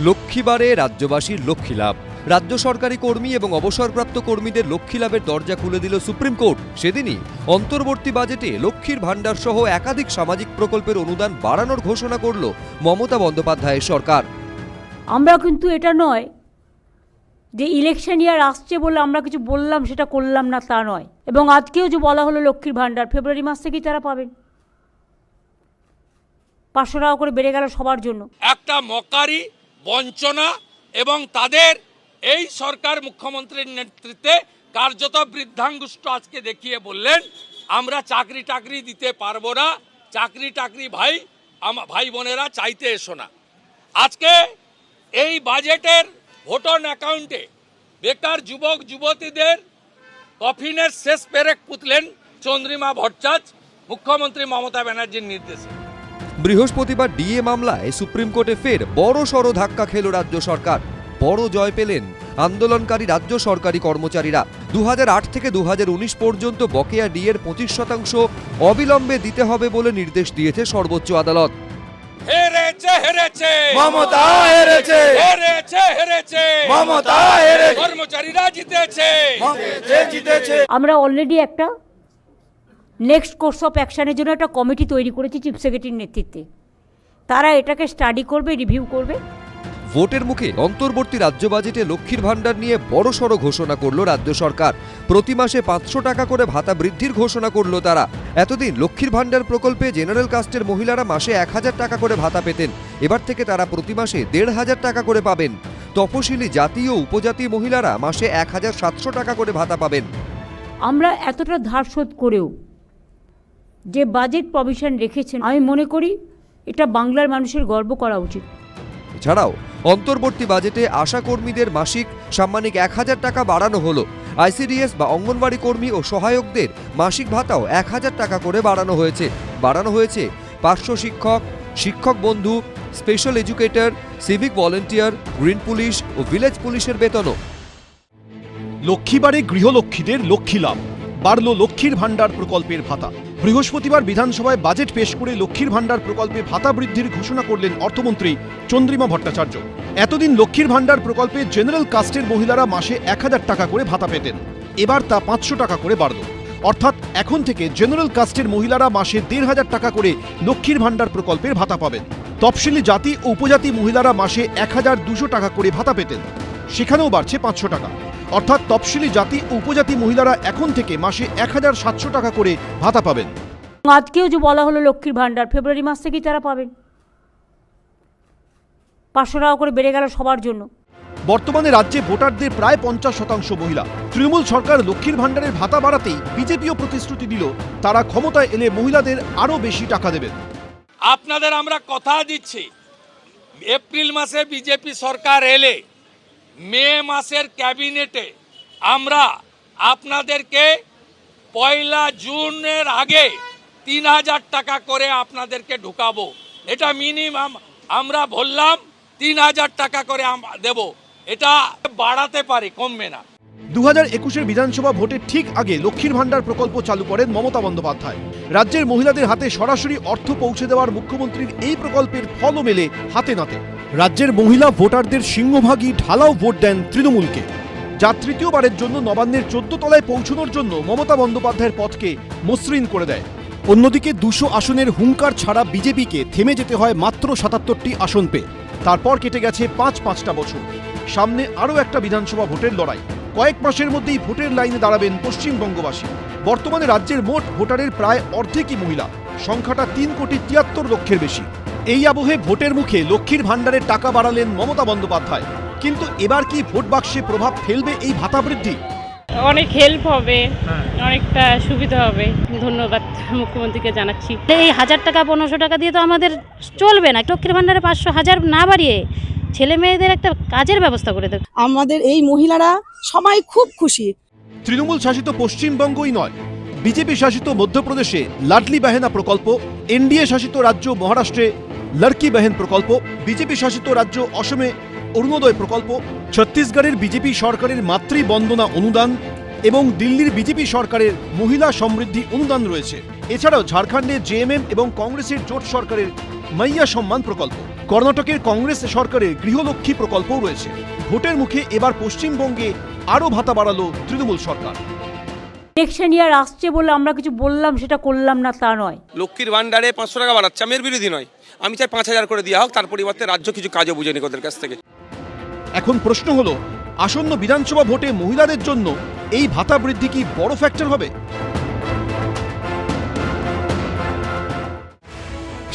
লক্ষ্মীবারে রাজ্যবাসীর লক্ষ্মী লাভ। রাজ্য সরকারি কর্মী এবং অবসরপ্রাপ্ত কর্মীদের লক্ষ্মী লাভের দরজা খুলে দিল সুপ্রিম কোর্ট। সেদিনই অন্তর্বর্তী বাজেটে লক্ষ্মীর ভাণ্ডার সহ একাধিক সামাজিক প্রকল্পের অনুদান বাড়ানোর ঘোষণা করল মমতা বন্দ্যোপাধ্যায়ের সরকার। আমরা কিন্তু এটা নয় যে ইলেকশন ইয়ার আসছে বলে আমরা কিছু বললাম সেটা করলাম না, তা নয়। এবং আজকেও যে বলা হলো লক্ষ্মীর ভাণ্ডার ফেব্রুয়ারি মাস থেকেই তারা পাবেন। 500 টাকা করে বেড়ে গেল সবার জন্য। একটা মকারি, বঞ্চনা এবং তাদের এই সরকার মুখ্যমন্ত্রীর নেতৃত্বে কার্যত বৃদ্ধাঙ্গুষ্ঠ আজকে দেখিয়ে বললেন আমরা চাকরি টাকরি দিতে পারবো না, চাকরি টাকরি ভাই বোনেরা চাইতে এসো না। আজকে এই বাজেটের ভোট অন অ্যাকাউন্টে বেকার যুবক যুবতীদের কফিনের শেষ পেরেক পুতলেন চন্দ্রিমা ভট্টাচার্য মুখ্যমন্ত্রী মমতা ব্যানার্জির নির্দেশে। বৃহস্পতিবার ডিএ মামলায় সুপ্রিম কোর্টে ফের বড় সড় ধাক্কা খেল রাজ্য সরকার। বড় জয় পেলেন আন্দোলনকারী রাজ্য সরকারি কর্মচারীরা। 2008 থেকে 2019 পর্যন্ত বকেয়া ডিএর 25% অবিলম্বে দিতে হবে বলে নির্দেশ দিয়েছে সর্বোচ্চ আদালত। হেরেছে হেরেছে মমতা, হেরেছে হেরেছে হেরেছে মমতা, হেরেছে কর্মচারীরা জিতেছে জিতেছে। আমরা অলরেডি একটা নেক্সট কোর্স অফ অ্যাকশনের জন্য একটা কমিটি তৈরি করেছি চিফ সেক্রেটারির নেতৃত্বে। তারা এটাকে স্টাডি করবে, রিভিউ করবে। ভোটের মুখে অন্তর্বর্তী রাজ্য বাজেটে লক্ষ্মীর ভাণ্ডার নিয়ে বড়সড় ঘোষণা করল রাজ্য সরকার। প্রতি মাসে 500 টাকা করে ভাতা বৃদ্ধির ঘোষণা করল তারা। এতদিন লক্ষ্মীর ভাণ্ডার প্রকল্পে জেনারেল কাস্টের মহিলারা মাসে 1000 টাকা করে ভাতা পেতেন। এবার থেকে তারা প্রতি মাসে 1500 টাকা করে পাবেন। তপশিলি জাতি ও উপজাতি মহিলারা মাসে 1700 টাকা করে ভাতা পাবেন। আমরা এতটা ধার শোধ করেও যে বাজেট প্রভিশন রেখেছেন, আমি মনে করি এটা বাংলার মানুষের গর্ব করা উচিত। এছাড়াও অন্তর্বর্তী বাজেটে আশা কর্মীদের মাসিক সাম্মানিক 1000 টাকা বাড়ানো হলো। আইসিডিএস বা অঙ্গনওয়াড়ি কর্মী ও সহায়কদের মাসিক ভাতাও 1000 টাকা করে বাড়ানো হয়েছে। পার্শ্ব শিক্ষক, শিক্ষক বন্ধু, special educator, civic volunteer, green police ও ভিলেজ পুলিশের বেতনও। লক্ষ্মীবারে গৃহলক্ষ্মীদের লক্ষ্মী লাভ, বাড়ল লক্ষ্মীর ভাণ্ডার প্রকল্পের ভাতা। বৃহস্পতিবার বিধানসভায় বাজেট পেশ করে লক্ষ্মীর ভাণ্ডার প্রকল্পে ভাতা বৃদ্ধির ঘোষণা করলেন অর্থমন্ত্রী চন্দ্রিমা ভট্টাচার্য। এতদিন লক্ষ্মীর ভাণ্ডার প্রকল্পে জেনারেল কাস্টের মহিলারা মাসে 1000 টাকা করে ভাতা পেতেন। এবার তা 500 টাকা করে বাড়ল। অর্থাৎ এখন থেকে জেনারেল কাস্টের মহিলারা মাসে 1500 টাকা করে লক্ষ্মীর ভাণ্ডার প্রকল্পের ভাতা পাবেন। তফসিলি জাতি ও উপজাতি মহিলারা মাসে 1200 টাকা করে ভাতা পেতেন, সেখানেও বাড়ছে 500 টাকা। অর্থাৎ তফসিলি জাতি ও উপজাতি মহিলারা এখন থেকে মাসে 1700 টাকা করে ভাতা পাবেন। আজকেও যে বলা হলো লক্ষ্মীর ভাণ্ডার ফেব্রুয়ারি মাস থেকেই তারা পাবেন। 500 টাকা করে বেড়ে গেল সবার জন্য। বর্তমানে রাজ্যে ভোটারদের প্রায় 50% মহিলা। তৃণমূল সরকার লক্ষ্মীর ভাণ্ডারের ভাতা বাড়াতেই বিজেপিও প্রতিশ্রুতি দিল তারা ক্ষমতায় এলে মহিলাদের আরও বেশি টাকা দেবেন। আপনাদের আমরা কথা দিচ্ছি, এপ্রিল মাসে বিজেপি সরকার এলে মে মাসের ক্যাবিনেটে আমরা আপনাদেরকে 1 জুনের আগে 3000 টাকা করে আপনাদেরকে ঢুকাবো। এটা মিনিমাম আমরা বললাম 3000 টাকা করে দেব, এটা বাড়াতে পারি, কমবে না। 2021-এর বিধানসভা ভোটের ঠিক আগে লক্ষ্মীর ভাণ্ডার প্রকল্প চালু করেন মমতা বন্দ্যোপাধ্যায়। রাজ্যের মহিলাদের হাতে সরাসরি অর্থ পৌঁছে দেওয়ার মুখ্যমন্ত্রীর এই প্রকল্পের ফলও মেলে হাতে নাতে। রাজ্যের মহিলা ভোটারদের সিংহভাগই ঢালাও ভোট দেন তৃণমূলকে, যা তৃতীয়বারের জন্য নবান্নের 14 তলায় পৌঁছানোর জন্য মমতা বন্দ্যোপাধ্যায়ের পথকে মসৃণ করে দেয়। অন্যদিকে 200 আসনের হুঙ্কার ছাড়া বিজেপিকে থেমে যেতে হয় মাত্র 77টি আসন পেয়ে। তারপর কেটে গেছে 5-5টা বছর। সামনে আরও একটা বিধানসভা ভোটের লড়াই। কয়েক মাসের মধ্যেই ভোটের লাইনে দাঁড়াবেন পশ্চিমবঙ্গবাসী। বর্তমানে রাজ্যের মোট ভোটারের প্রায় অর্ধেকই মহিলা, সংখ্যাটা 3,73,00,000-এর বেশি। এই আবহে ভোটের মুখে লক্ষ্মীর ভাণ্ডারের টাকা বাড়ালেন মমতা বন্দ্যোপাধ্যায়। কিন্তু এবার কি ভোট বাক্সে প্রভাব ফেলবে এই ভাতা বৃদ্ধি? অনেক হেল্প হবে, অনেকটা সুবিধা হবে। ধন্যবাদ মুখ্যমন্ত্রীকে জানাচ্ছি। এই 1000 টাকা 1500 টাকা দিয়ে তো আমাদের চলবে না। লক্ষ্মীর ভাণ্ডারে 500 1000 না বাড়িয়ে ছেলে মেয়েদের একটা কাজের ব্যবস্থা করে দেবে। আমাদের এই মহিলারা সবাই খুব খুশি। তৃণমূল শাসিত পশ্চিমবঙ্গই নয়, বিজেপি শাসিত মধ্যপ্রদেশে লাডলি বাহেনা প্রকল্প, এনডিএ শাসিত রাজ্য মহারাষ্ট্রে লড়কি বাহেন প্রকল্প, বিজেপি শাসিত রাজ্য অসমে অরুণোদয় প্রকল্প, ছত্তিশগড়ের বিজেপি সরকারের মাতৃ বন্দনা অনুদান এবং দিল্লির বিজেপি সরকারের মহিলা সমৃদ্ধি অনুদান রয়েছে। এছাড়াও ঝাড়খণ্ডে জেএমএম এবং কংগ্রেসের জোট সরকারের মাইয়া সম্মান প্রকল্প। কর্ণাটকের কংগ্রেস সরকারের গৃহলক্ষ্মী প্রকল্পও রয়েছে। ভোটের মুখে এবার পশ্চিমবঙ্গে আরও ভাতা বাড়ালো তৃণমূল সরকার। ইলেকশন ইয়ার আসছে বলে আমরা কিছু বললাম সেটা করলাম না তা নয়। লক্ষ্মীর ভান্ডারে 500 টাকা বাড়াচ্ছে, আমি এর বিরোধী নয়। আমি চাই 5000 করে দেওয়া হোক, তার পরিবর্তে রাজ্য কিছু কাজও বুঝে নিক ওদের কাছ থেকে। এখন প্রশ্ন হলো, আসন্ন বিধানসভা ভোটে মহিলাদের জন্য এই ভাতা বৃদ্ধি কি বড় ফ্যাক্টর হবে?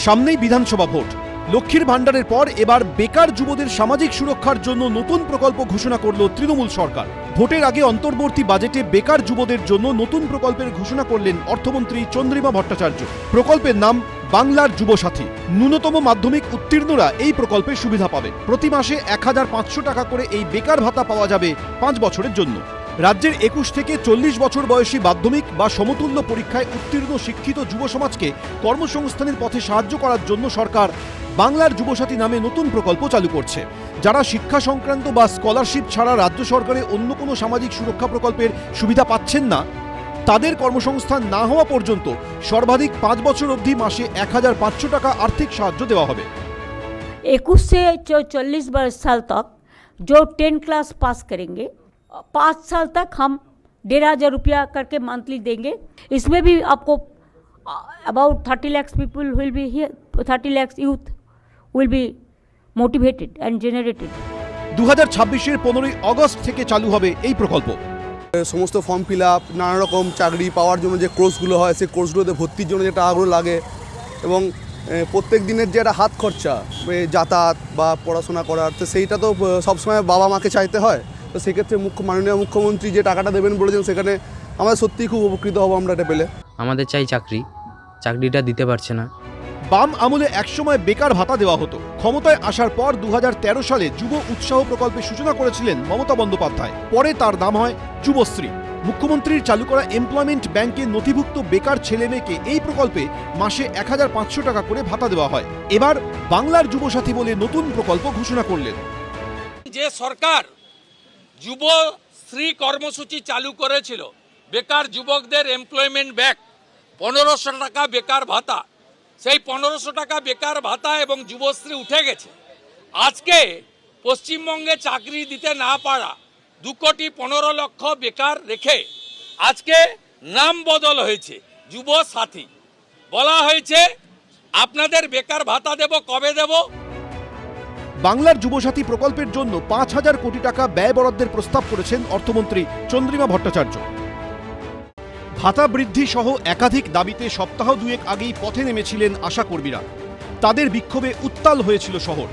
সামনেই বিধানসভা ভোট। লক্ষ্মীর ভান্ডারের পর এবার বেকার যুবদের সামাজিক সুরক্ষার জন্য নতুন প্রকল্প ঘোষণা করল তৃণমূল সরকার। ভোটের আগে অন্তর্বর্তী বাজেটে বেকার যুবদের জন্য নতুন প্রকল্পের ঘোষণা করলেন অর্থমন্ত্রী চন্দ্রিমা ভট্টাচার্য। প্রকল্পের নাম বাংলার যুবসাথী। ন্যূনতম মাধ্যমিক উত্তীর্ণরা এই প্রকল্পের সুবিধা পাবে। প্রতি মাসে 1500 টাকা করে এই বেকার ভাতা পাওয়া যাবে 5 বছরের জন্য। রাজ্যের 21 থেকে 40 বছর বয়সী মাধ্যমিক বা সমতুল্য পরীক্ষায় উত্তীর্ণ শিক্ষিত যুব সমাজকে কর্মসংস্থানের পথে সাহায্য করার জন্য সরকার বাংলার যুবসাথী নামে নতুন প্রকল্প চালু করছে। যারা শিক্ষা সংক্রান্ত বা স্কলারশিপ ছাড়া রাজ্য সরকারের অন্য কোনো সামাজিক সুরক্ষা প্রকল্পের সুবিধা পাচ্ছেন না, তাদের কর্মসংস্থান না হওয়া পর্যন্ত সর্বাধিক 5 বছর অবধি মাসে 1500 টাকা আর্থিক সাহায্য দেওয়া হবে। 21 से 40 साल तक जो 10 क्लास पास करेंगे 5 साल तक हम 1500 रुपया करके मंथली देंगे। इसमें भी आपको about 30 lakh people will be here, 30 lakh youth will be motivated and generated. 2026-এর 15ই আগস্ট থেকে চালু হবে এই প্রকল্প। সমস্ত ফর্ম ফিল আপ, নানা রকম চাকরি পাওয়ার জন্য যে কোর্সগুলো হয় সেই কোর্সগুলোতে ভর্তির জন্য যেটা আগ্রহ লাগে, এবং প্রত্যেক দিনের যে একটা হাত খরচা যাতায়াত বা পড়াশোনা করার, তো সেইটা তো সবসময় বাবা মাকে চাইতে হয়। তো সেক্ষেত্রে মাননীয় মুখ্যমন্ত্রী যে টাকাটা দেবেন বলেছেন, সেখানে আমরা সত্যিই খুব উপকৃত হব আমরা এটা পেলে। আমাদের চাই চাকরিটা দিতে পারছে না। বাম আমলে একসময় বেকার ভাতা দেওয়া হতো। ক্ষমতায় আসার পর 2013 সালে যুব উৎসাহ প্রকল্পের সূচনা করেছিলেন মমতা বন্দ্যোপাধ্যায়। পরে তার নাম হয় যুবশ্রী। মুখ্যমন্ত্রীর চালু করা এমপ্লয়মেন্ট ব্যাংকে নথিভুক্ত বেকার ছেলে মেয়েকে এই প্রকল্পে মাসে 1500 টাকা করে ভাতা দেওয়া হয়। এবার বাংলার যুবসাথী বলে নতুন প্রকল্প ঘোষণা করলেন। যে সরকার যুবশ্রী কর্মসূচি চালু করেছিল, বেকার যুবকদের এমপ্লয়মেন্ট ব্যাক, 1500 টাকা বেকার ভাতা, সেই 1500 টাকা বেকার ভাতা এবং যুবশ্রী উঠে গেছে। আজকে পশ্চিমবঙ্গে চাকরি দিতে না পারা 2,15,00,000 বেকার রেখে আজকে নাম বদল হয়েছে যুবসাথী। বলা হয়েছে আপনাদের বেকার ভাতা দেব, কবে দেব? বাংলার যুবসাথী প্রকল্পের জন্য 5000 কোটি টাকা ব্যয় বরাদ্দের প্রস্তাব করেছেন অর্থমন্ত্রী চন্দ্রিমা ভট্টাচার্য। ভাতা বৃদ্ধি সহ একাধিক দাবিতে সপ্তাহ দুয়েক আগেই পথে নেমেছিলেন আশাকর্মীরা। তাদের বিক্ষোভে উত্তাল হয়েছিল শহর।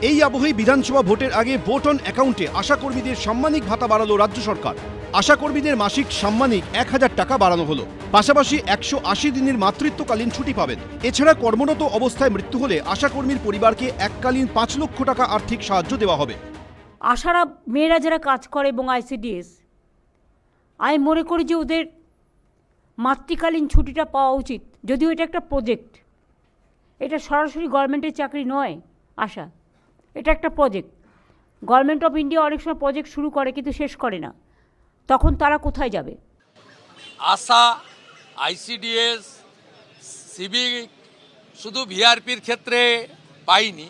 এই আবহেই বিধানসভা ভোটের আগে ভোট অন অ্যাকাউন্টে আশাকর্মীদের সাম্মানিক ভাতা বাড়ালো রাজ্য সরকার। আশাকর্মীদের মাসিক সাম্মানিক 1000 টাকা বাড়ানো হলো। পাশাপাশি 180 দিনের মাতৃত্বকালীন ছুটি পাবেন। এছাড়া কর্মরত অবস্থায় মৃত্যু হলে আশাকর্মীর পরিবারকে এককালীন 5 লক্ষ টাকা আর্থিক সাহায্য দেওয়া হবে। আশারা মেয়েরা যারা কাজ করে এবং আইসিডিএস, আমি মনে করি যে ওদের মাতৃকালীন ছুটিটা পাওয়া উচিত। যদিও এটা একটা প্রজেক্ট, এটা সরাসরি গভর্নমেন্টের চাকরি নয়। আশা এটা একটা প্রজেক্ট। গভর্নমেন্ট অফ ইন্ডিয়া অনেক সময় প্রজেক্ট শুরু করে কিন্তু শেষ করে না, তখন তারা কোথায় যাবে? আশা, আইসিডিএস, সিভিক শুধু ভিআরপির ক্ষেত্রে পাইনি,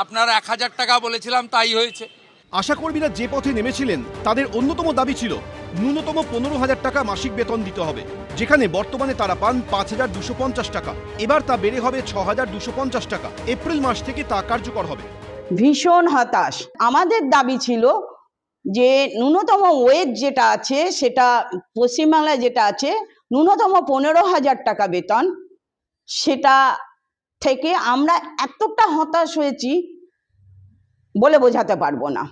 আপনারা 1000 টাকা বলেছিলাম, তাই হয়েছে। আশাকর্মীরা যে পথে নেমেছিলেন তাদের অন্যতম দাবি ছিল ন্যূনতম 15,000 টাকা মাসিক বেতন দিতে হবে, যেখানে বর্তমানে তারা পান 5250 টাকা। এবার তা বেড়ে হবে 6250 টাকা। এপ্রিল মাস থেকে তা কার্যকর হবে। ভীষণ হতাশ। আমাদের দাবি ছিল যে ন্যূনতম ওয়েজ যেটা আছে, সেটা পশ্চিমবাংলায় যেটা আছে ন্যূনতম 15,000 টাকা বেতন, সেটা থেকে আমরা এতটা হতাশ হয়েছি বলে বোঝাতে পারবো না।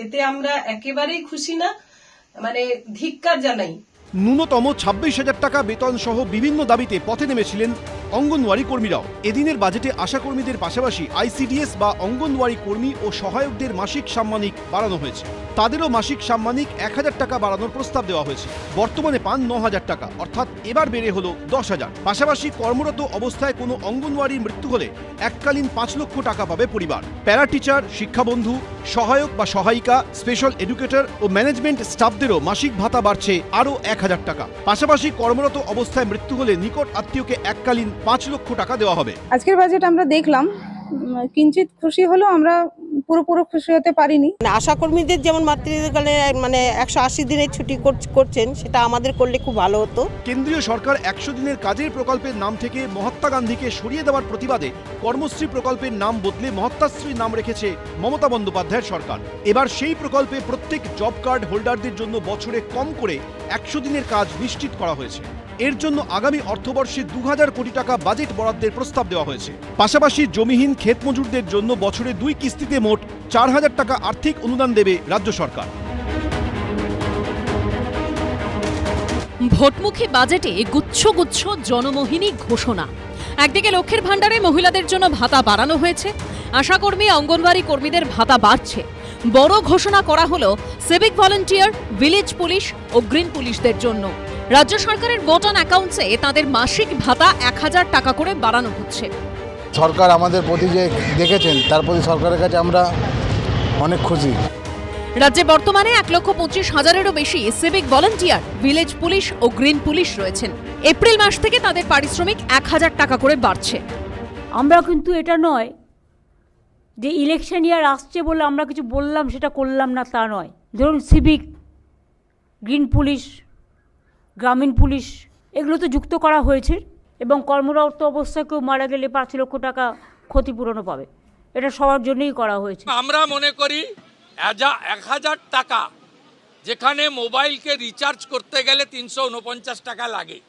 এতে আমরা একেবারেই খুশি না, মানে ধিক্কার জানাই। ন্যূনতম 26,000 টাকা বেতন সহ বিভিন্ন দাবিতে পথে নেমেছিলেন অঙ্গনওয়াড়ি কর্মীরাও। এদিনের বাজেটে আশাকর্মীদের পাশাপাশি আইসিডিএস বা অঙ্গনওয়াড়ি কর্মী ও সহায়কদের মাসিক সাম্মানিক বাড়ানো হয়েছে। তাদেরও মাসিক সাম্মানিক 1000 টাকা বাড়ানোর প্রস্তাব দেওয়া হয়েছে। বর্তমানে পান 9000 টাকা, অর্থাৎ এবার বেড়ে হলো 10,000। পাশাপাশি কর্মরত অবস্থায় কোনো অঙ্গনওয়াড়ির মৃত্যু হলে এককালীন 5 লক্ষ টাকা পাবে পরিবার। প্যারা টিচার, শিক্ষাবন্ধু, সহায়ক বা সহায়িকা, স্পেশাল এডুকেটর ও ম্যানেজমেন্ট স্টাফদেরও মাসিক ভাতা বাড়ছে আরও 1000 টাকা। পাশাপাশি কর্মরত অবস্থায় মৃত্যু হলে নিকট আত্মীয়কে এককালীন 5 লক্ষ টাকা দেওয়া হবে। আজকের বাজেট আমরা দেখলাম কিঞ্চিত খুশি হলেও আমরা পুরোপুরি খুশি হতে পারিনি। আশাকর্মীদের যেমন মাতৃকালে 180 দিনের ছুটি করছেন, সেটা আমাদের করলে খুব ভালো হতো। কেন্দ্রীয় সরকার 100 দিনের কাজের প্রকল্পের নাম থেকে মহাত্মা গান্ধীকে সরিয়ে দেওয়ার প্রতিবাদে কর্মশ্রী প্রকল্পের নাম বদলে মহাত্মাশ্রীর নাম রেখেছে মমতা বন্দ্যোপাধ্যায়ের সরকার। এবার সেই প্রকল্পে প্রত্যেক জব কার্ড হোল্ডারদের জন্য বছরে কম করে 100 দিনের কাজ নিশ্চিত করা হয়েছে। এর জন্য আগামী অর্থবর্ষে 2000 কোটি টাকা বাজেট বরাদ্দের প্রস্তাব দেওয়া হয়েছে। পাশাপাশি জমিহীন ক্ষেত মজুরদের জন্য বছরে 2 কিস্তিতে মোট 4000 টাকা আর্থিক অনুদান দেবে রাজ্য সরকার। ভোটমুখী বাজেটে গুচ্ছ গুচ্ছ জনমোহিনী ঘোষণা। একদিকে লক্ষ্মীর ভাণ্ডারে মহিলাদের জন্য ভাতা বাড়ানো হয়েছে, আশাকর্মী অঙ্গনওয়াড়ি কর্মীদের ভাতা বাড়ছে। বড় ঘোষণা করা হলো সিভিক ভলান্টিয়ার, ভিলেজ পুলিশ ও গ্রিন পুলিশদের জন্য। রাজ্য সরকারের ভোট অন অ্যাকাউন্টসে তাদের মাসিক ভাতা 1000 টাকা করে বাড়ানো হচ্ছে। সরকার আমাদের প্রতি যে দেখেছেন তার প্রতি সরকারের কাছে আমরা অনেক খুশি। রাজ্যে বর্তমানে 1,25,000-এরও বেশি সিভিক ভলান্টিয়ার, ভিলেজ পুলিশ ও গ্রিন পুলিশ রয়েছেন। এপ্রিল মাস থেকে তাদের পারিশ্রমিক 1000 টাকা করে বাড়ছে। আমরা কিন্তু এটা নয় যে ইলেকশন ইয়ার আসছে বলে আমরা কিছু বললাম সেটা করলাম না, তা নয়। ধরুন সিভিক, গ্রিন পুলিশ, গ্রামীণ পুলিশ এগুলো তো যুক্ত করা হয়েছে এবং কর্মরত অবস্থায় কেউ মারা গেলে 5 লক্ষ টাকা ক্ষতিপূরণও পাবে। এটা সবার জন্যই করা হয়েছে। আমরা মনে করি 1000 টাকা, যেখানে মোবাইলকে রিচার্জ করতে গেলে 349 টাকা লাগে,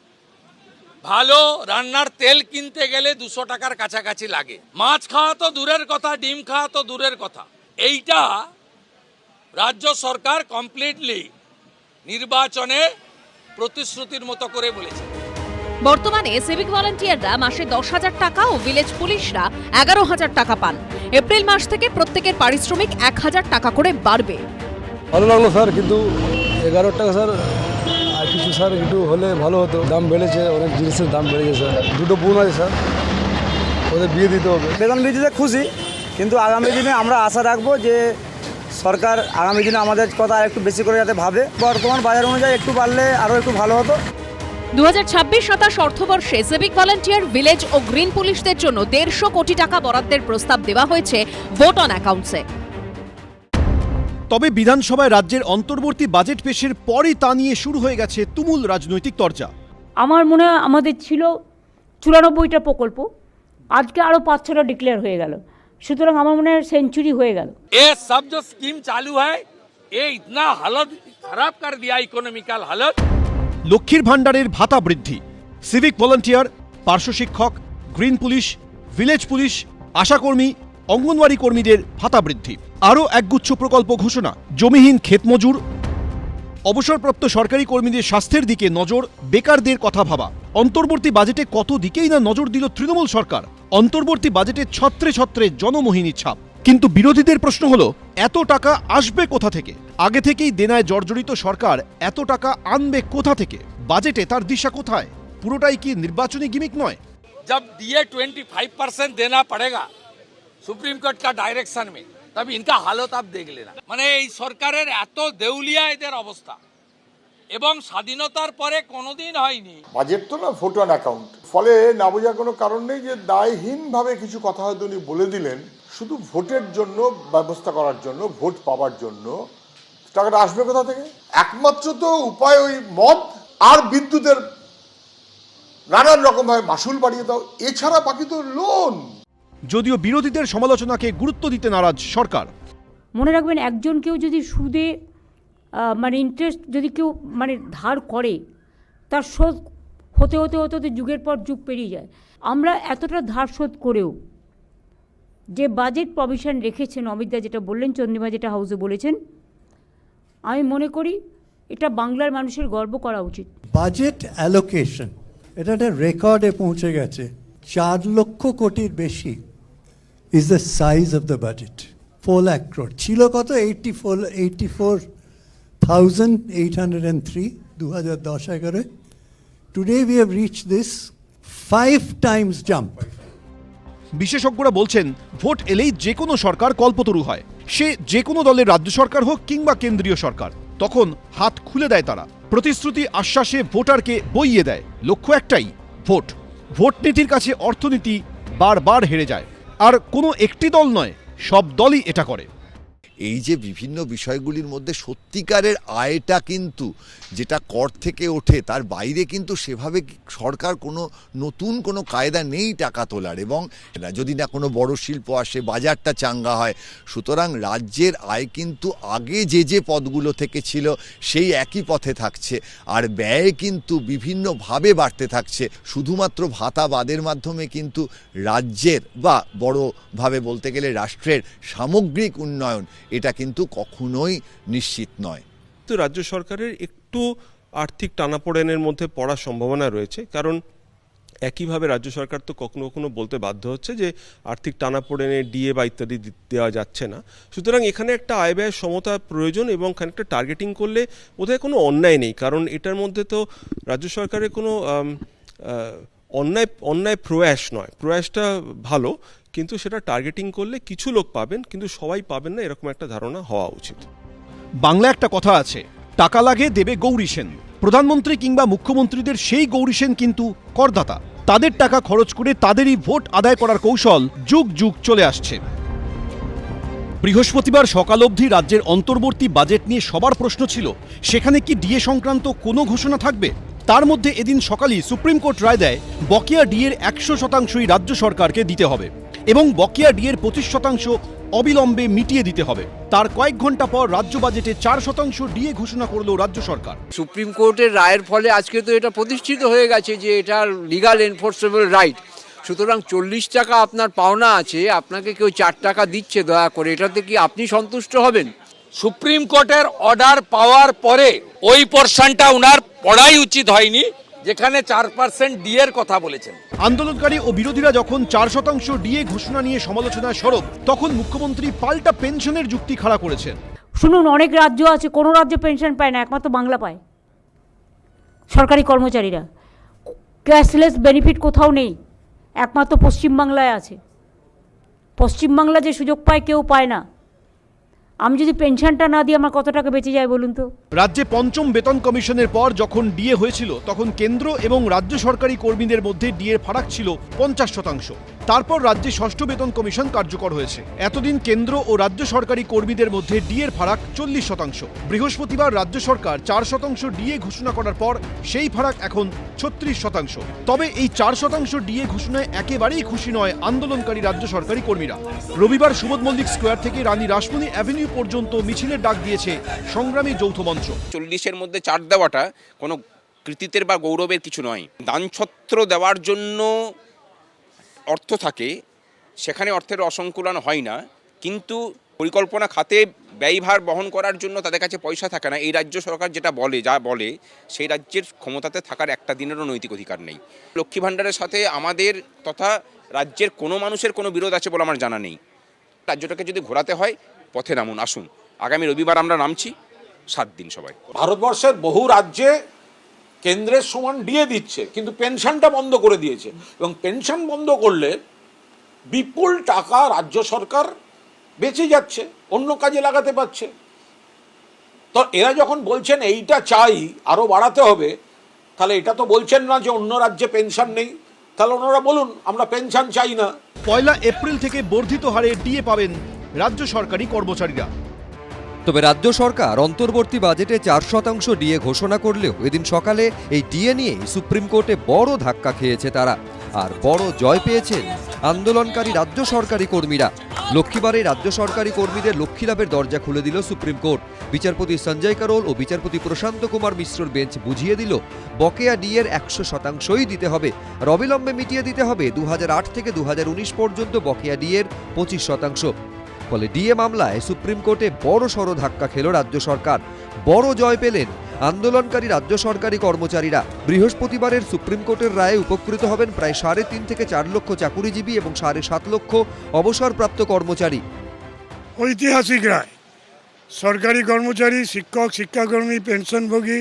ভালো রান্নার তেল কিনতে গেলে 200 টাকার কাছাকাছি লাগে, মাছ খাওয়া তো দূরের কথা, ডিম খাওয়া তো দূরের কথা। এইটা রাজ্য সরকার কমপ্লিটলি নির্বাচনে প্রতিশ্রুতির মতো করে বলেছে। বর্তমানে সিভিক ভলান্টিয়াররা মাসে 10,000 টাকা ও ভিলেজ পুলিশরা 11,000 টাকা পান। এপ্রিল মাস থেকে প্রত্যেকের পারিশ্রমিক 1000 টাকা করে বাড়বে। ভালো লাগলো স্যার, কিন্তু 11 টাকা স্যার আর কিছু স্যার একটু হলে ভালো হতো। দাম বেড়েছে, অনেক জিনিসের দাম বেড়েছে স্যার। 2টো বোন আছে স্যার, ওদের বিয়ে দিতে হবে। বেতন বৃদ্ধিতে খুশি, কিন্তু আগামী দিনে আমরা আশা রাখবো যে সরকার আগামী দিনে আমাদের কথা আর একটু বেশি করে যাতে ভাবে। বর্তমান বাজার অনুযায়ী একটু বাড়লে আরও একটু ভালো হতো। 2026-27 অর্থবর্ষে সিভিক ভলান্টিয়ার, ভিলেজ ও গ্রিন পুলিশদের জন্য 150 কোটি টাকা বরাদ্দের প্রস্তাব দেওয়া হয়েছে ভোট অন অ্যাকাউন্টসে। তবে বিধানসভায় রাজ্যের অন্তর্বর্তী বাজেট পেশের পরই তা নিয়ে শুরু হয়ে গেছে তুমুল রাজনৈতিক চর্চা। আমার মনে হয় আমাদের ছিল 94টা প্রকল্প, আজকে আরও 5-6টা ডিক্লেয়ার হয়ে গেল, সুতরাং আমার মনে হয় সেঞ্চুরি হয়ে গেল। ये सब जो स्कीम चालू है ये इतना हालत खराब कर दिया, इकोनॉमिकल हालत। লক্ষ্মীর ভাণ্ডারের ভাতা বৃদ্ধি, সিভিক ভলান্টিয়ার, পার্শ্ব শিক্ষক, গ্রিন পুলিশ, ভিলেজ পুলিশ, আশাকর্মী, অঙ্গনওয়াড়ি কর্মীদের ভাতা বৃদ্ধি, আরও একগুচ্ছ প্রকল্প ঘোষণা, জমিহীন ক্ষেতমজুর, অবসরপ্রাপ্ত সরকারি কর্মীদের স্বাস্থ্যের দিকে নজর, বেকারদের কথা ভাবা। অন্তর্বর্তী বাজেটে কত দিকেই না নজর দিল তৃণমূল সরকার। অন্তর্বর্তী বাজেটে ছত্রে ছত্রে জনমোহিনী ছাপ। কিন্তু বিরোধীদের প্রশ্ন হলো, এত টাকা আসবে কোথা থেকে? আগে থেকেই দেনায় জর্জরিত সরকার এত টাকা আনবে কোথা থেকে? বাজেটে তার দিশা কোথায়? পুরোটাই কি নির্বাচনী গিমিক নয়? जब DA 25% देना पड़ेगा सुप्रीम कोर्ट का डायरेक्शन में, तब इनका हालत आप देख लेना। মানে এই সরকারের এত দেউলিয়া এদের অবস্থা, এবং স্বাধীনতার পরে কোনোদিন হয়নি। বাজেট তো না ভোট অন অ্যাকাউন্ট, ফলে না বোঝার কোনো কারণ নেই যে দায়হীনভাবে কিছু কথা হয়তো উনি বলে দিলেন শুধু ভোটের জন্য, ব্যবস্থা করার জন্য, ভোট পাওয়ার জন্য। টাকাটা আসবে কোথা থেকে? একমাত্র তো উপায় ওই মদ আর বিদ্যুতের নানান রকমভাবে মাসুল বাড়িয়ে দাও, এছাড়া বাকি তো লোন। যদিও বিরোধীদের সমালোচনাকে গুরুত্ব দিতে নারাজ সরকার। মনে রাখবেন, একজন কেউ যদি সুদে মানে ইন্টারেস্ট যদি কেউ মানে ধার করে, তার শোধ হতে হতে হতে হতে যুগের পর যুগ পেরিয়ে যায়। আমরা এতটা ধার শোধ করেও যে বাজেট প্রভিশন রেখেছেন অমিতদা, যেটা বললেন, চন্দ্রিমা যেটা হাউসে বলেছেন, আমি মনে করি এটা বাংলার মানুষের গর্ব করা উচিত। বাজেট অ্যালোকেশন এটা একটা রেকর্ডে পৌঁছে গেছে, 4 লক্ষ কোটির বেশি is the size of the budget. 4 lakh crore ছিল কত? 84,803 2010-11। Today we have reached this 5 Times jump. বিশেষজ্ঞরা বলছেন, ভোট এলেই যে কোনো সরকার কল্পতরু হয়। সে যে কোনো দলের রাজ্য সরকার হোক কিংবা কেন্দ্রীয় সরকার, তখন হাত খুলে দেয় তারা। প্রতিশ্রুতি আশ্বাসে ভোটারকে বইয়ে দেয়। লক্ষ্য একটাই, ভোট। ভোট নীতির কাছে অর্থনীতি বারবার হেরে যায়। আর কোনো একটি দল নয়, সব দলই এটা করে। এই যে বিভিন্ন বিষয়গুলির মধ্যে সত্যিকারের আয়টা কিন্তু যেটা কর থেকে ওঠে তার বাইরে কিন্তু সেভাবে সরকার কোনো নতুন কোনো কায়দা নেই টাকা তোলার, এবং যদি না কোনো বড় শিল্প আসে, বাজারটা চাঙ্গা হয়। সুতরাং রাজ্যের আয় কিন্তু আগে যে পদগুলো থেকে ছিল সেই একই পথে থাকছে, আর ব্যয় কিন্তু বিভিন্নভাবে বাড়তে থাকছে। শুধুমাত্র ভাতা বাদের মাধ্যমে কিন্তু রাজ্যের বা বড়ভাবে বলতে গেলে রাষ্ট্রের সামগ্রিক উন্নয়ন এটা কিন্তু কখনোই নিশ্চিত নয়। তো রাজ্য সরকারের একটু আর্থিক টানাপোড়েনের মধ্যে পড়ার সম্ভাবনা রয়েছে, কারণ একইভাবে রাজ্য সরকার তো কখনো কখনো বলতে বাধ্য হচ্ছে যে আর্থিক টানাপোড়েনে ডিএ বা ইত্যাদি দেওয়া যাচ্ছে না। সুতরাং এখানে একটা আয় ব্যয় সমতার প্রয়োজন, এবং খানিকটা টার্গেটিং করলে বোধহয় কোনো অন্যায় নেই, কারণ এটার মধ্যে তো রাজ্য সরকারের কোনো অন্যায় প্রয়াস নয়। প্রয়াসটা ভালো, কিন্তু সেটা টার্গেটিং করলে কিছু লোক পাবেন, কিন্তু সবাই পাবেন না, এরকম একটা ধারণা হওয়া উচিত। বাংলা একটা কথা আছে, টাকা লাগে দেবে গৌরী সেন। প্রধানমন্ত্রী কিংবা মুখ্যমন্ত্রীদের সেই গৌরী সেন কিন্তু করদাতা। তাদের টাকা খরচ করে তাদেরই ভোট আদায় করার কৌশল যুগ যুগ চলে আসছে। বৃহস্পতিবার সকাল অবধি রাজ্যের অন্তর্বর্তী বাজেট নিয়ে সবার প্রশ্ন ছিল, সেখানে কি ডিএ সংক্রান্ত কোনো ঘোষণা থাকবে? তার মধ্যে এদিন সকালেই সুপ্রিম কোর্ট রায় দেয় বকেয়া ডিএর 100%ই রাজ্য সরকারকে দিতে হবে, এবং বকেয়া ডিএর 25% অবিলম্বে মিটিয়ে দিতে হবে। তার কয়েক ঘন্টা পর রাজ্য বাজেটে 4% ডিএ ঘোষণা করল রাজ্য সরকার। সুপ্রিম কোর্টের রায়ের ফলে আজকে তো এটা প্রতিষ্ঠিত হয়ে গেছে যে এটা লিগাল এনফোর্সেবল রাইট। সুতরাং 40 টাকা আপনার পাওনা আছে, আপনাকে কেউ 4 টাকা দিচ্ছে দয়া করে, এটাতে কি আপনি সন্তুষ্ট হবেন? সুপ্রিম কোর্টের অর্ডার পাওয়ার পরে ওই পোরশনটা উনার পড়াই উচিত হয়নি যেখানে 4% ডিএর কথা বলেছেন। আন্দোলনকারী ও বিরোধীরা যখন 4% ডিএ ঘোষণা নিয়ে সমালোচনায় সরব, তখন মুখ্যমন্ত্রী পাল্টা পেনশনের যুক্তি খাড়া করেছেন। শুনুন, অনেক রাজ্য আছে, কোনো রাজ্য পেনশন পায় না, একমাত্র বাংলা পায়। সরকারি কর্মচারীরা ক্যাশলেস বেনিফিট কোথাও নেই, একমাত্র পশ্চিমবাংলায় আছে। পশ্চিমবাংলা যে সুযোগ পায় কেউ পায় না। আমি যদি পেনশনটা না দিই আমার কত টাকা বেঁচে যায় বলুন তো? রাজ্যে পঞ্চম বেতন কমিশনের পর যখন ডিএ হয়েছিল, তখন কেন্দ্র এবং রাজ্য সরকারি কর্মীদের মধ্যে ডিএর ফারাক ছিল 50%। তারপর রাজ্যে ষষ্ঠ বেতন কমিশন কার্যকর হয়েছে। এতদিন কেন্দ্র ও রাজ্য সরকারি কর্মীদের মধ্যে ডিএর ফারাক 40%। বৃহস্পতিবার রাজ্য সরকার 4% ডিএ ঘোষণা করার পর সেই ফারাক এখন 36%। তবে এই 4% ডিএ ঘোষণায় একেবারেই খুশি নয় আন্দোলনকারী রাজ্য সরকারি কর্মীরা। রবিবার সুবোধ মল্লিক স্কোয়ার থেকে রানী রাসমণি অ্যাভিনিউ পর্যন্ত মিছিলের ডাক দিয়েছে সংগ্রামী যৌথ মঞ্চ। 40-এর মধ্যে 4 দেওয়াটা কোনো কৃতিত্বের বা গৌরবের কিছু নয়। দানছত্র দেওয়ার জন্য অর্থ থাকে, সেখানে অর্থের অসংকুলন হয় না, কিন্তু পরিকল্পনা খাতে ব্যয়ভার বহন করার জন্য তাদের কাছে পয়সা থাকে না। এই রাজ্য সরকার যেটা বলে সেই রাজ্যের ক্ষমতাতে থাকার একটা দিনেরও নৈতিক অধিকার নেই। লক্ষ্মী ভাণ্ডারের সাথে আমাদের তথা রাজ্যের কোনো মানুষের কোনো বিরোধ আছে বলে আমার জানা নেই। রাজ্যটাকে যদি ঘোরাতে হয় পথে নামুন, আসুন। আগামী রবিবার আমরা নামছি, 7 দিন সবাই। ভারতবর্ষের বহু রাজ্যে কেন্দ্রের সমান ডিএ দিচ্ছে, কিন্তু পেনশনটা বন্ধ করে দিয়েছে, এবং পেনশন বন্ধ করলে বিপুল টাকা রাজ্য সরকার বেঁচে যাচ্ছে, অন্য কাজে লাগাতে পারছে। তো এরা যখন বলছেন এইটা চাই আরও বাড়াতে হবে, তাহলে এটা তো বলছেন না যে অন্য রাজ্যে পেনশন নেই। তাহলে ওনারা বলুন আমরা পেনশন চাই না। 1 এপ্রিল থেকে বর্ধিত হারে ডিএ পাবেন রাজ্য সরকারি কর্মচারীরা। তবে রাজ্য সরকার অন্তর্বর্তী বাজেটে 4% ডিএ ঘোষণা করলেও এদিন সকালে এই ডিএ নিয়ে সুপ্রিম কোর্টে বড় ধাক্কা খেয়েছে তারা, আর বড় জয় পেয়েছেন আন্দোলনকারী রাজ্য সরকারি কর্মীরা। লক্ষ্মীবারে রাজ্য সরকারি কর্মীদের লক্ষ্মী লাভের দরজা খুলে দিল সুপ্রিম কোর্ট। বিচারপতি সঞ্জয় কারোল ও বিচারপতি প্রশান্ত কুমার মিশ্রর বেঞ্চ বুঝিয়ে দিল বকেয়া ডিএর 100%ই দিতে হবে, আর অবিলম্বে মিটিয়ে দিতে হবে 2008 থেকে 2019 পর্যন্ত বকেয়া ডিএর 25%। ফলে ডিএ মামলায় সুপ্রিম কোর্টে বড় সড় ধাক্কা খেল রাজ্য সরকার। বড় জয় পেলেন আন্দোলনকারী রাজ্য সরকারি কর্মচারীরা। বৃহস্পতিবারের সুপ্রিম কোর্টের রায়ে উপকৃত হবেন প্রায় 3.5 থেকে 4 লক্ষ চাকুরিজীবী এবং 7.5 লক্ষ অবসরপ্রাপ্ত কর্মচারী। ঐতিহাসিক রায়। সরকারি কর্মচারী, শিক্ষক, শিক্ষাকর্মী, পেনশনভোগী,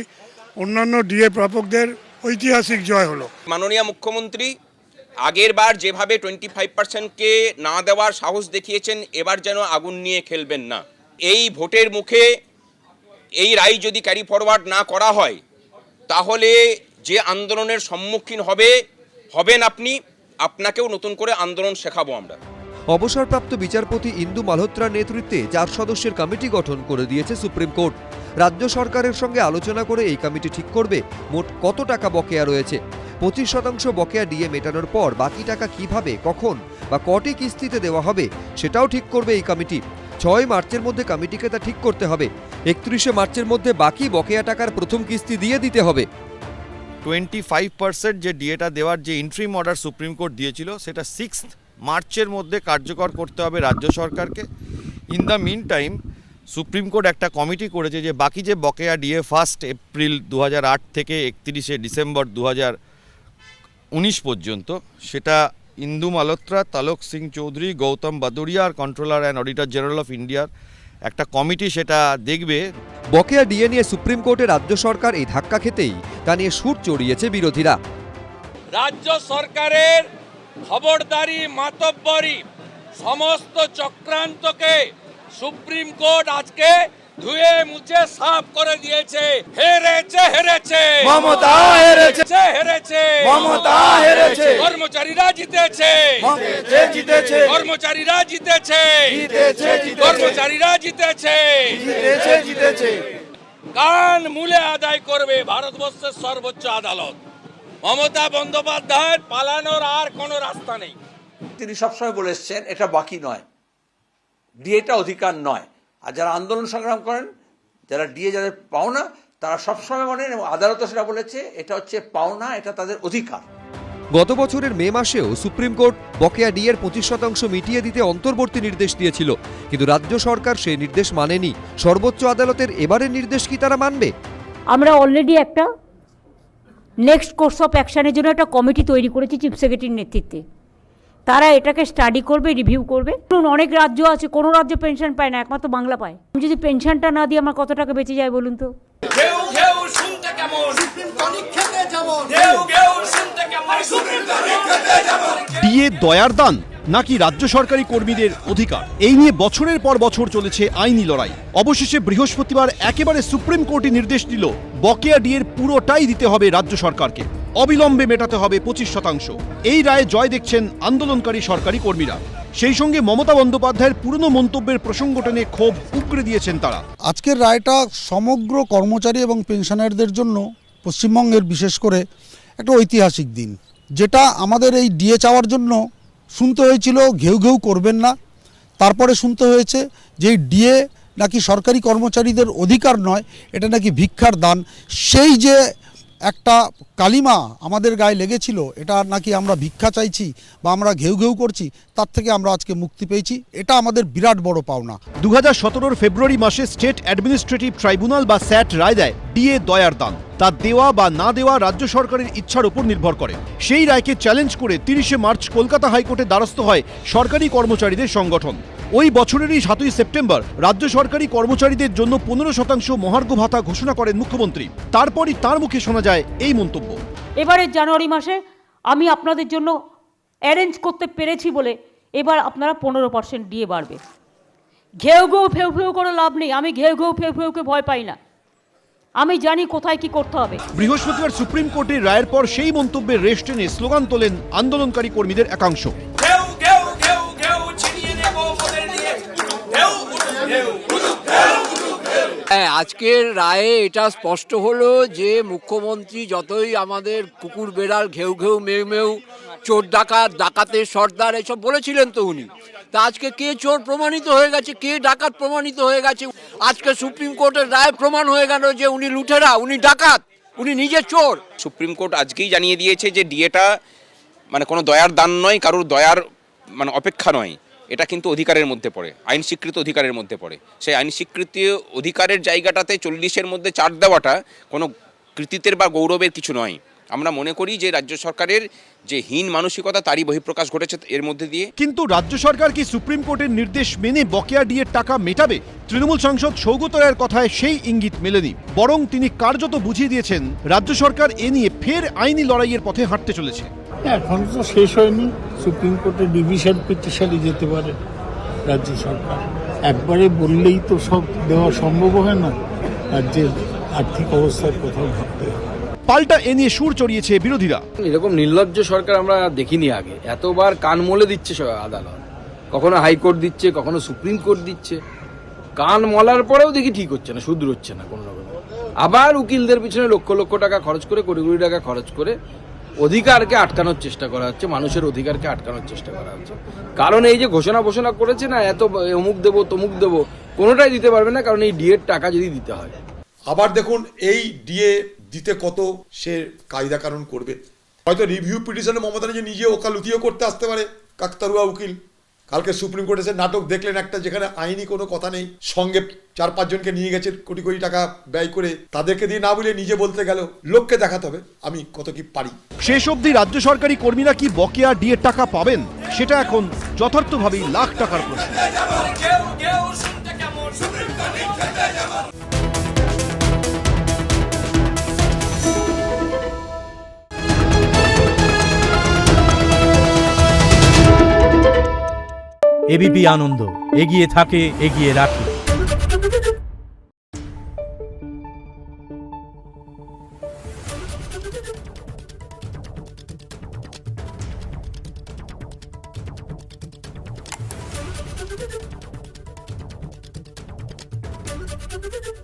অন্যান্য ডিএ প্রাপকদের ঐতিহাসিক জয় হলো। মাননীয় মুখ্যমন্ত্রী আগের বার যেভাবে 25%কে না দেওয়ার সাহস দেখিয়েছেন, এবার যেন আগুন নিয়ে খেলবেন না। এই ভোটের মুখে এই রায় যদি ক্যারি ফরওয়ার্ড না করা হয়, তাহলে যে আন্দোলনের সম্মুখীন হবেন আপনি, আপনাকেও নতুন করে আন্দোলন শেখাবো আমরা। অবসরপ্রাপ্ত বিচারপতি ইন্দু মালহোত্রার নেতৃত্বে 4 সদস্যের কমিটি গঠন করে দিয়েছে সুপ্রিম কোর্ট। রাজ্য সরকারের সঙ্গে আলোচনা করে এই কমিটি ঠিক করবে মোট কত টাকা বকেয়া রয়েছে। 25% বকেয়া ডিএ মেটানোর পর বাকি টাকা কিভাবে, কখন বা কটি কিস্তিতে দেওয়া হবে সেটাও ঠিক করবে এই কমিটি। 6 মার্চের মধ্যে কমিটিকে তা ঠিক করতে হবে। 31 মার্চের মধ্যে বাকি বকেয়া টাকার প্রথম কিস্তি দিয়ে দিতে হবে। 25% যে ডিএটা দেওয়ার যে ইন্ট্রিম অর্ডার সুপ্রিম কোর্ট দিয়েছিল সেটা 6 মার্চের মধ্যে কার্যকর করতে হবে রাজ্য সরকারকে। In the mean time supreme court একটা কমিটি করেছে যে বাকি যে বকেয়া ডিএ 1 এপ্রিল 2008 থেকে 31 ডিসেম্বর 2019 পর্যন্ত সেটা ইন্দু মালহোত্রা, তালক সিং চৌধুরী, গৌতম বাদুরিয়া আর controller and auditor general of ইন্ডিয়ার একটা কমিটি সেটা দেখবে। বকেয়া ডিএ নিয়ে সুপ্রিম কোর্টে রাজ্য সরকার এই ধাক্কা খেতেই তা নিয়ে সুর চড়িয়েছে বিরোধীরা। রাজ্য সরকারের খবরদারি, মাতব্বরি, সমস্ত চক্রান্তকে সুপ্রিম কোর্ট আজকে ধুয়ে মুছে সাফ করে দিয়েছে। হেরেছে হেরেছে মমতা, হেরেছে হেরেছে মমতা, হেরেছে কর্মচারীরা জিতেছে, জিতেছে কর্মচারীরা জিতেছে, জিতেছে কর্মচারীরা জিতেছে, জিতেছে জিতেছে। কান মূলে আদায় করবে ভারতবর্ষের সর্বোচ্চ আদালত। মমতা বন্দ্যোপাধ্যায়ের পালানোর আর কোনো রাস্তা নেই। তিনি সবসময় বলে এসছেন এটা বাকি নয়, ডিএটা অধিকার নয়। আর যারা আন্দোলন সংগ্রাম করেন, যারা ডিএ যাদের পাওনা, তারা সবসময় বলেন এবং আদালতও সেটা বলেছে এটা হচ্ছে পাওনা, এটা তাদের অধিকার। গত বছরের মে মাসেও সুপ্রিম কোর্ট বকেয়া ডিএর 25% মিটিয়ে দিতে অন্তর্বর্তী নির্দেশ দিয়েছিল, কিন্তু রাজ্য সরকার সেই নির্দেশ মানেনি। সর্বোচ্চ আদালতের এবারের নির্দেশ কি তারা মানবে? আমরা অলরেডি একটা নেক্সট কোর্স অফ অ্যাকশনের জন্য একটা কমিটি তৈরি করেছি চিফ সেক্রেটারির নেতৃত্বে। তারা এটাকে স্টাডি করবে, রিভিউ করবে। অনেক রাজ্য আছে, কোনো রাজ্য পেনশন পায় না, একমাত্র বাংলা পায়। আমি যদি পেনশনটা না দিই আমার কত টাকা বেঁচে যায় বলুন তো? ডিএ দয়ার দান নাকি রাজ্য সরকারি কর্মীদের অধিকার, এই নিয়ে বছরের পর বছর চলেছে আইনি লড়াই। অবশেষে বৃহস্পতিবার একেবারে সুপ্রিম কোর্টে নির্দেশ দিল বকেয়া ডিএর পুরোটাই দিতে হবে রাজ্য সরকারকে, অবিলম্বে মেটাতে হবে 25%। এই রায়ে জয় দেখছেন আন্দোলনকারী সরকারি কর্মীরা। সেই সঙ্গে মমতা বন্দ্যোপাধ্যায়ের পুরনো মন্তব্যের প্রসঙ্গ টেনে ক্ষোভ উগরে দিয়েছেন তারা। আজকের রায়টা সমগ্র কর্মচারী এবং পেনশনারদের জন্য পশ্চিমবঙ্গের বিশেষ করে একটা ঐতিহাসিক দিন, যেটা আমাদের এই ডিএ চাওয়ার জন্য শুনতে হয়েছিল ঘেউ ঘেউ করবেন না, তারপরে শুনতে হয়েছে যে এই ডিএ নাকি সরকারি কর্মচারীদের অধিকার নয়, এটা নাকি ভিক্ষার দান। সেই যে একটা কালিমা আমাদের গায়ে লেগেছিল, এটা নাকি আমরা ভিক্ষা চাইছি বা আমরা ঘেউ ঘেউ করছি, তার থেকে আমরা আজকে মুক্তি পেয়েছি। এটা আমাদের বিরাট বড় পাওনা। 2017 ফেব্রুয়ারি মাসে স্টেট অ্যাডমিনিস্ট্রেটিভ ট্রাইব্যুনাল বা স্যাট রায় দেয় ডিএ দয়ার দান। তা দেওয়া বা না দেওয়া রাজ্য সরকারের ইচ্ছার উপর নির্ভর করে। সেই রায়কে চ্যালেঞ্জ করে 30 মার্চ কলকাতা হাইকোর্টে দ্বারস্থ হয় সরকারি কর্মচারীদের সংগঠন। ওই বছরেরই 7 সেপ্টেম্বর রাজ্য সরকারি কর্মচারীদের জন্য 15% মহার্ঘ ভাতা ঘোষণা করেন মুখ্যমন্ত্রী। তারপরই তার মুখে শোনা যায় এই মন্তব্য। এবারের জানুয়ারি মাসে আমি আপনাদের জন্য অ্যারেঞ্জ করতে পেরেছি বলে এবার আপনারা 15% ডিএ বাড়বে। ঘেউ ঘেউ ফেউ ফেউ করে লাভ নেই। আমি ঘেউ ঘেউ ফেউ ফেউকে ভয় পাই না, আমি জানি কোথায় কি করতে হবে। বৃহস্পতিবার সুপ্রিম কোর্টের রায়ের পর সেই মন্তব্যের রেশ টেনে স্লোগান তোলেন আন্দোলনকারী কর্মীদের একাংশ। হ্যাঁ, আজকের রায়ে এটা স্পষ্ট হলো যে মুখ্যমন্ত্রী যতই আমাদের কুকুর বেড়াল ঘেউ ঘেউ মেউ মেউ, চোর ডাকাত, ডাকাতের সর্দার এসব বলেছিলেন তো উনি, তা আজকে কে চোর প্রমাণিত হয়ে গেছে, কে ডাকাত প্রমাণিত হয়ে গেছে। আজকে সুপ্রিম কোর্টের রায় প্রমাণ হয়ে গেল যে উনি লুটেরা, উনি ডাকাত, উনি নিজে চোর। সুপ্রিম কোর্ট আজকেই জানিয়ে দিয়েছে যে ডিএটা মানে কোনো দয়ার দান নয়, কারোর দয়ার মানে অপেক্ষা নয়, এটা কিন্তু অধিকারের মধ্যে পড়ে, আইন স্বীকৃত অধিকারের মধ্যে পড়ে। সেই আইন স্বীকৃতি অধিকারের জায়গাটাতে 40-এর মধ্যে 4 দেওয়াটা কোনো কৃতিত্বের বা গৌরবের কিছু নয়। আমরা মনে করি যে রাজ্য সরকারের যে হীন মানসিকতা তারই বহিঃপ্রকাশ ঘটেছে এর মধ্যে দিয়ে। কিন্তু রাজ্য সরকার কি সুপ্রিম কোর্টের নির্দেশ মেনে বকেয়া ডিএর টাকা মেটাবে? তৃণমূল সাংসদ সৌগত রায়ের কথায় সেই ইঙ্গিত মেলেনি, বরং তিনি কার্যত বুঝিয়ে দিয়েছেন রাজ্য সরকার এ নিয়ে ফের আইনি লড়াইয়ের পথে হাঁটতে চলেছে। এখন তো শেষ হয়নি, সুপ্রিম কোর্টে ডিভিশন পিটিশনে যেতে পারে রাজ্য সরকার। একবারে বললেই তো সব দেওয়া সম্ভব হয় না, রাজ্যের আর্থিক অবস্থার কথা ভাবতে হবে। পাল্টা এ নিয়ে সুর চড়িয়েছে বিরোধীরা। এরকম নির্লজ্জ সরকার আমরা দেখিনি আগে, এতবার কান মলে দিচ্ছে আদালত। কখনো হাইকোর্ট দিচ্ছে, কখনো সুপ্রিম কোর্ট দিচ্ছে। কান মলার পরেও দেখি ঠিক হচ্ছে না, শুধরোচ্ছে না কোনো রকম। আবার উকিলদের পিছনে লক্ষ লক্ষ টাকা খরচ করে, কোটি কোটি টাকা খরচ করে অধিকারকে আটকানোর চেষ্টা করা হচ্ছে, মানুষের অধিকারকে আটকানোর চেষ্টা করা হচ্ছে। কারণ এই যে ঘোষণা করেছে না, এত অমুক দেবো তমুক দেবো, কোনোটাই দিতে পারবে না, কারণ এই ডিএর টাকা যদি দিতে হয়। আবার দেখুন এই ডিএ দিতে কত সে কায়দা কানুন করবে। হয়তো রিভিউ পিটিশনে মমতা ব্যানার্জি নিজে ওকালতিও করতে আসতে পারে, কাকতারুয়া উকিল। কালকে সুপ্রিম কোর্টে এসে নাটক দেখলেন একটা, যেখানে আইনি কোনো কথা নেই, সঙ্গে 4-5 জনকে নিয়ে গেছে কোটি কোটি টাকা ব্যয় করে, তাদেরকে দিয়ে না বলে নিজে বলতে গেল। লোককে দেখাতে হবে আমি কত কি পারি। শেষ অবধি রাজ্য সরকারি কর্মীরা কি বকেয়া ডিএর টাকা পাবেন, সেটা এখন যথার্থভাবেই লাখ টাকার প্রশ্ন। এবিপি আনন্দ, এগিয়ে থাকে, এগিয়ে রাখে। Thank you.